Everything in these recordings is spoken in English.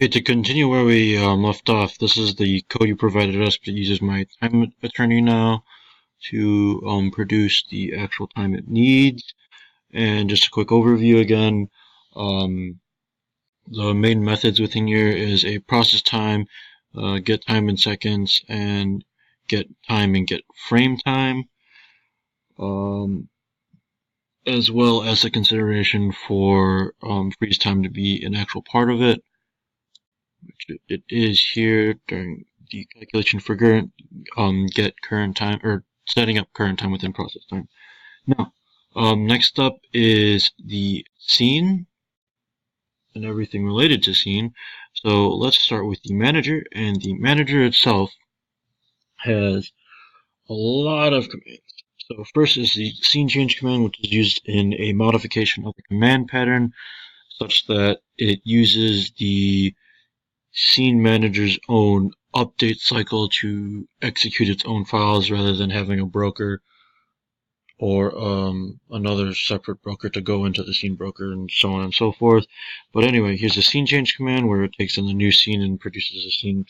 Okay, to continue where we left off, this is the code you provided us, but it uses my time attorney now to produce the actual time it needs. And just a quick overview again, um, the main methods within here is a process time, get time in seconds, and get time and get frame time, um, as well as a consideration for freeze time to be an actual part of it, which it is here during the calculation for current, get current time, or setting up current time within process time. Now, next up is the scene and everything related to scene. So let's start with the manager, and the manager itself has a lot of commands. So first is the scene change command, which is used in a modification of the command pattern such that it uses the scene manager's own update cycle to execute its own files rather than having a broker or another separate broker to go into the scene broker and so on and so forth. But anyway, here's a scene change command where it takes in the new scene and produces a scene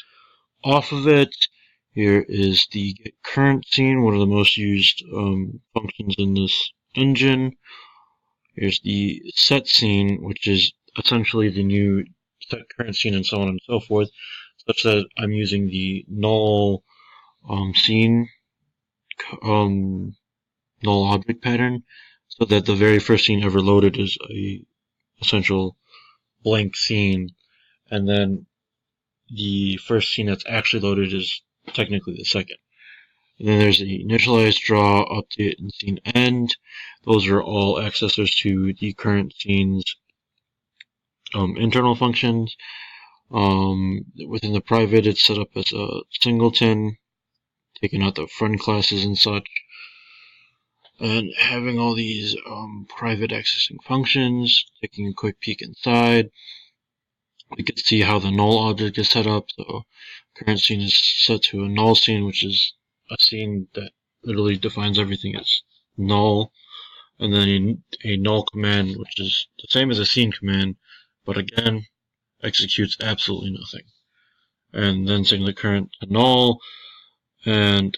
off of it. Here is the get current scene, one of the most used functions in this engine. Here's the set scene, which is essentially the new set current scene and so on and so forth, such that I'm using the null scene null object pattern, so that the very first scene ever loaded is a essential blank scene, and then the first scene that's actually loaded is technically the second. And then there's the initialize, draw, update, and scene end. Those are all accessors to the current scene's internal functions. Within the private, it's set up as a singleton, taking out the friend classes and such, and having all these private accessing functions. Taking a quick peek inside, we can see how the null object is set up. So current scene is set to a null scene, which is a scene that literally defines everything as null, and then a null command, which is the same as a scene command, but again executes absolutely nothing. And then setting the current to null, and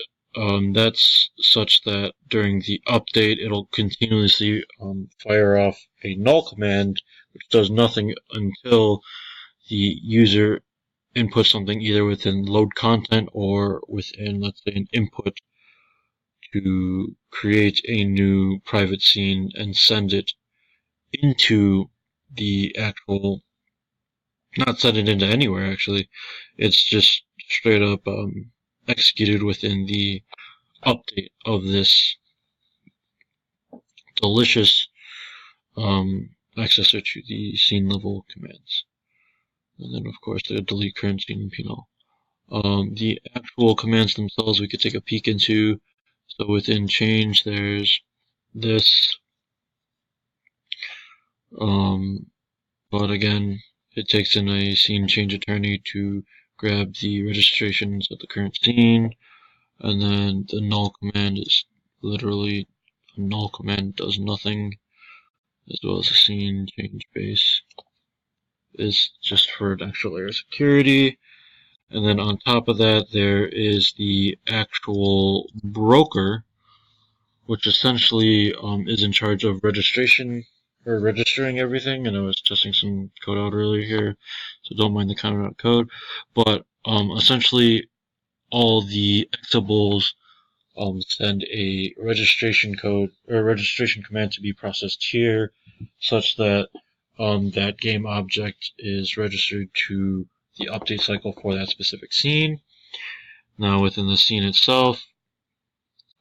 that's such that during the update it'll continuously fire off a null command, which does nothing until the user inputs something either within load content or within, let's say, an input to create a new private scene and send it into the actual, not send it into anywhere actually, it's just straight up executed within the update of this delicious accessor to the scene level commands. And then of course the delete current scene and PNL. The actual commands themselves we could take a peek into. So within change there's this, but again it takes in a scene change attorney to grab the registrations of the current scene, and then the null command is literally a null command, does nothing, as well as the scene change base is just for an extra layer of security. And then on top of that there is the actual broker, which essentially is in charge of registration or registering everything. And I was testing some code out earlier here, so don't mind the counted out code. But essentially all the exables send a registration code or a registration command to be processed here, such that that game object is registered to the update cycle for that specific scene. Now within the scene itself,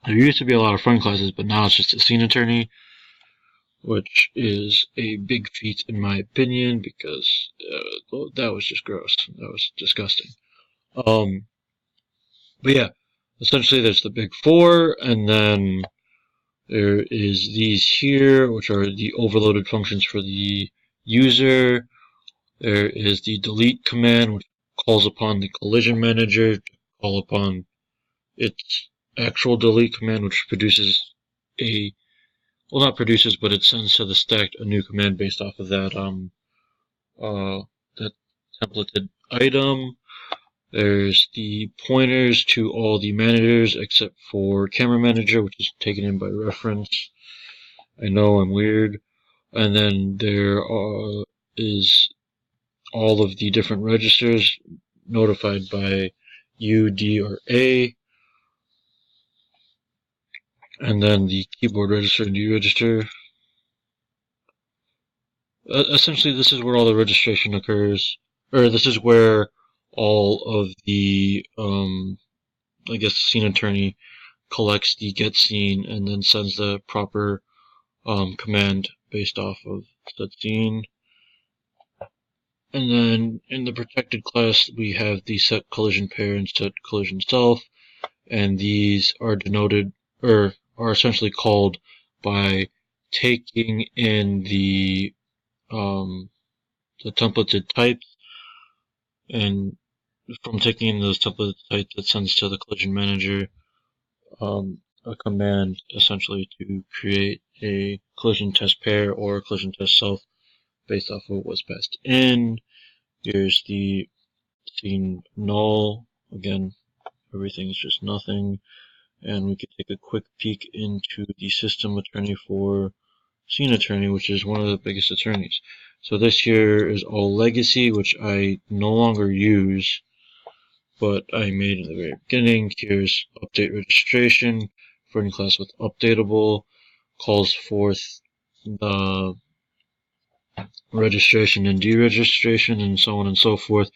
there used to be a lot of friend classes, but now it's just a scene attorney, which is a big feat in my opinion, because that was just gross. That was disgusting. But yeah, essentially there's the big four, and then there is these here, which are the overloaded functions for the user. There is the delete command, which calls upon the collision manager to call upon its actual delete command, which produces a, well, not produces, but it sends to the stack a new command based off of that that templated item. There's the pointers to all the managers except for camera manager, which is taken in by reference. I know I'm weird. And then there is all of the different registers notified by U, D, or A. And then the keyboard register and D register. Essentially, this is where all the registration occurs, or this is where all of the, I guess, scene attorney collects the get scene and then sends the proper command based off of that scene. And then in the protected class, we have the set collision pair and set collision self, and these are denoted, or are essentially called by taking in the templated types, and from taking in those templated types, it sends to the collision manager a command essentially to create a collision test pair or collision test self based off of what's passed in. Here's the scene null. Again, everything's just nothing. And we could take a quick peek into the system attorney for scene attorney, which is one of the biggest attorneys. So this here is all legacy, which I no longer use, but I made in the very beginning. Here's update registration for any class with updatable, calls forth the registration and deregistration, and so on and so forth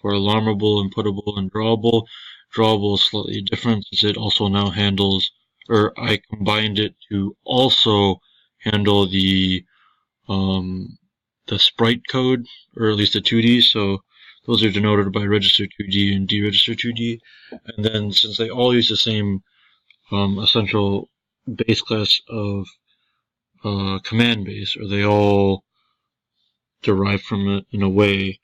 for alarmable, inputtable, and drawable. Drawable is slightly different, as it also now handles, or I combined it to also handle the sprite code, or at least the 2D. So those are denoted by register 2D and deregister 2D. And then since they all use the same essential base class of command base, or they all derive from it in a way,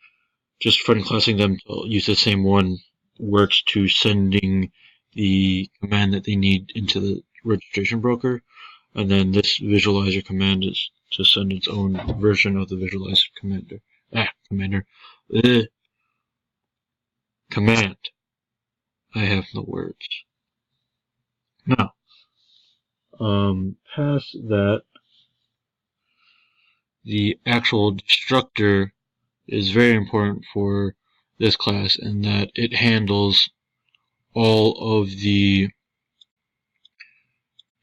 just friend classing them to use the same one works to sending the command that they need into the registration broker. And then this visualizer command is to send its own version of the visualizer command. I have no words. Now, past that, the actual destructor is very important for this class in that it handles all of the.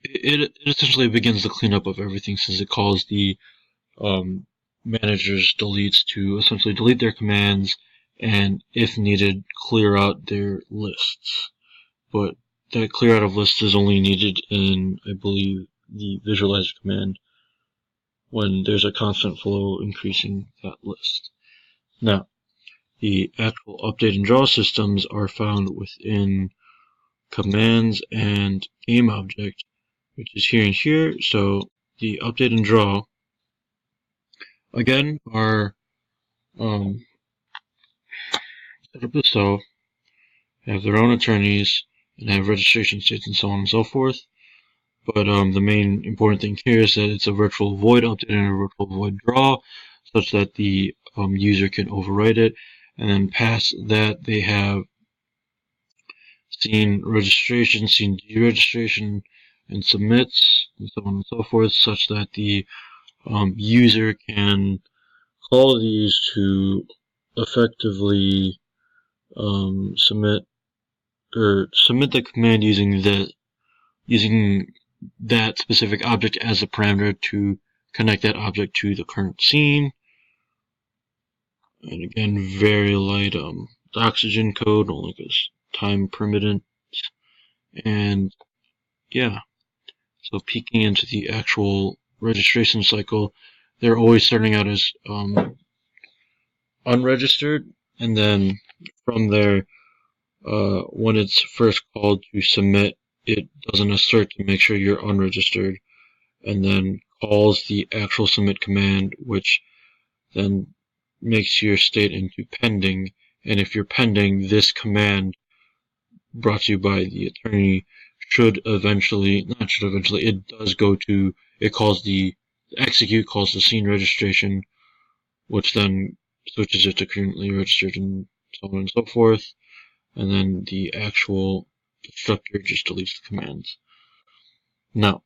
It essentially begins the cleanup of everything, since it calls the managers deletes to essentially delete their commands and, if needed, clear out their lists. But that clear out of lists is only needed in, I believe, the visualizer command when there's a constant flow increasing that list. Now, the actual update and draw systems are found within commands and game object, which is here and here. So the update and draw, again, are set up as so, have their own attorneys, and have registration states and so on and so forth. But the main important thing here is that it's a virtual void update and a virtual void draw, such that the user can overwrite it. And then past that, they have scene registration, scene deregistration, and submits, and so on and so forth, such that the user can call these to effectively submit the command using that specific object as a parameter to connect that object to the current scene. And again, very light oxygen code, only because time permitted. And yeah, so peeking into the actual registration cycle, they're always starting out as unregistered, and then from there, when it's first called to submit, it does an assert to make sure you're unregistered, and then calls the actual submit command, which then makes your state into pending. And if you're pending, this command brought to you by the attorney it does go to, it calls the execute, calls the scene registration, which then switches it to currently registered and so on and so forth. And then the actual constructor just deletes the commands. Now,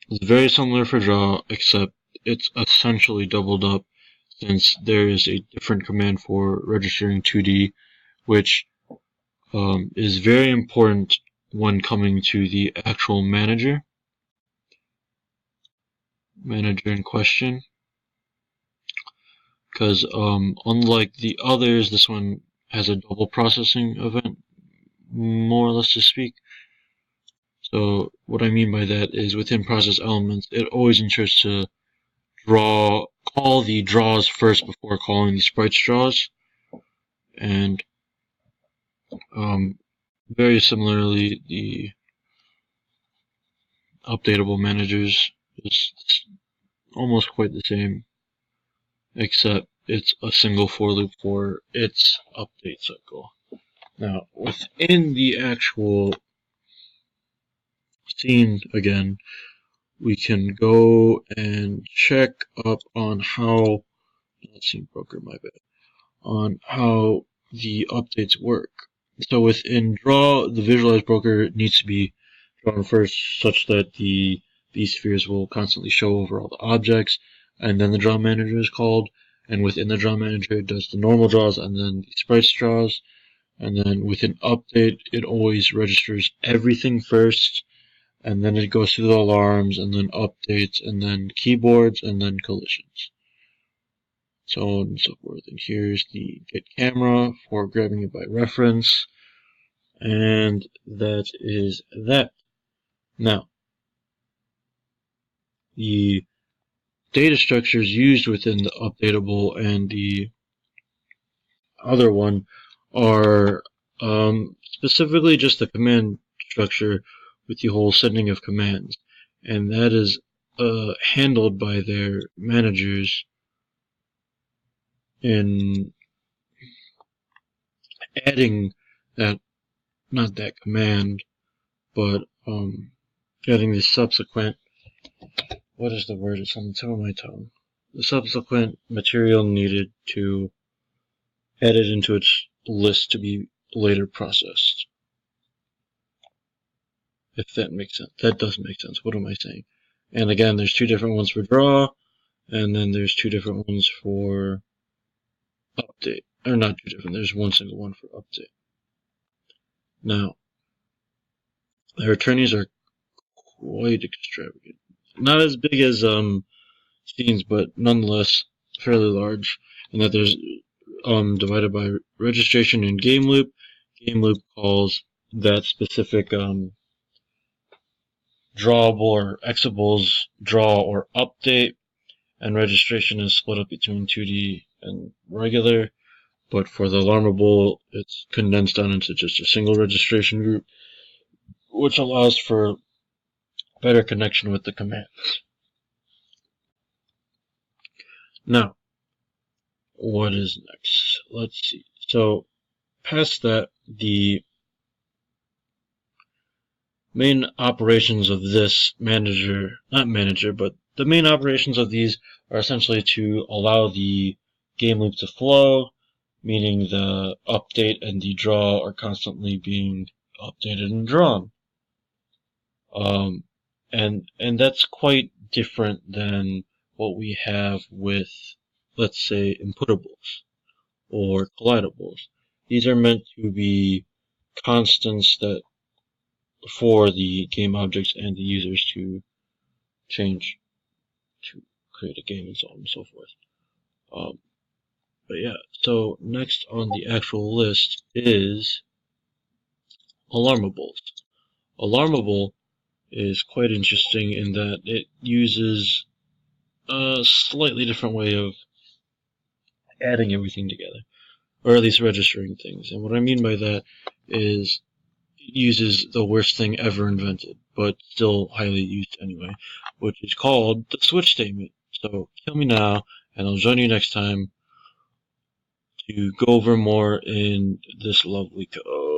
it's very similar for draw, except it's essentially doubled up since there is a different command for registering 2D, which is very important when coming to the actual manager in question, because unlike the others, this one has a double processing event, more or less to speak. So what I mean by that is within process elements, it always ensures to call the draws first before calling the sprites draws, and very similarly, the updatable managers is almost quite the same, except it's a single for loop for its update cycle. Now, within the actual scene again, we can go and check up on how, not scene broker, my bad, on how the updates work. So within draw, the visualize broker needs to be drawn first such that the spheres will constantly show over all the objects, and then the draw manager is called, and within the draw manager it does the normal draws and then the sprites draws, and then within update it always registers everything first, and then it goes through the alarms, and then updates, and then keyboards, and then collisions. So on and so forth. And here's the get camera for grabbing it by reference. And that is that. Now, the data structures used within the updatable and the other one are specifically just the command structure with the whole sending of commands. And that is handled by their managers in adding that, not that command, but adding the subsequent, what is the word? It's on the tip of my tongue. The subsequent material needed to add it into its list to be later processed. If that makes sense. That does make sense. What am I saying? And again, there's two different ones for draw, and then there's two different ones for update. Or not two different, there's one single one for update. Now, their attorneys are quite extravagant. Not as big as scenes, but nonetheless fairly large. And that there's divided by registration and game loop. Game loop calls that specific drawable or exables draw or update, and registration is split up between 2D and regular. But for the alarmable, it's condensed down into just a single registration group, which allows for better connection with the commands. Now, what is next? Let's see. So, past that, the main operations of this not manager, but the main operations of these are essentially to allow the game loop to flow, meaning the update and the draw are constantly being updated and drawn. And that's quite different than what we have with, let's say, inputtables or collidables. These are meant to be constants that for the game objects and the users to change to create a game and so on and so forth. But yeah, so next on the actual list is alarmables. Alarmable is quite interesting in that it uses a slightly different way of adding everything together, or at least registering things. And what I mean by that is it uses the worst thing ever invented, but still highly used anyway, which is called the switch statement. So kill me now, and I'll join you next time to go over more in this lovely code.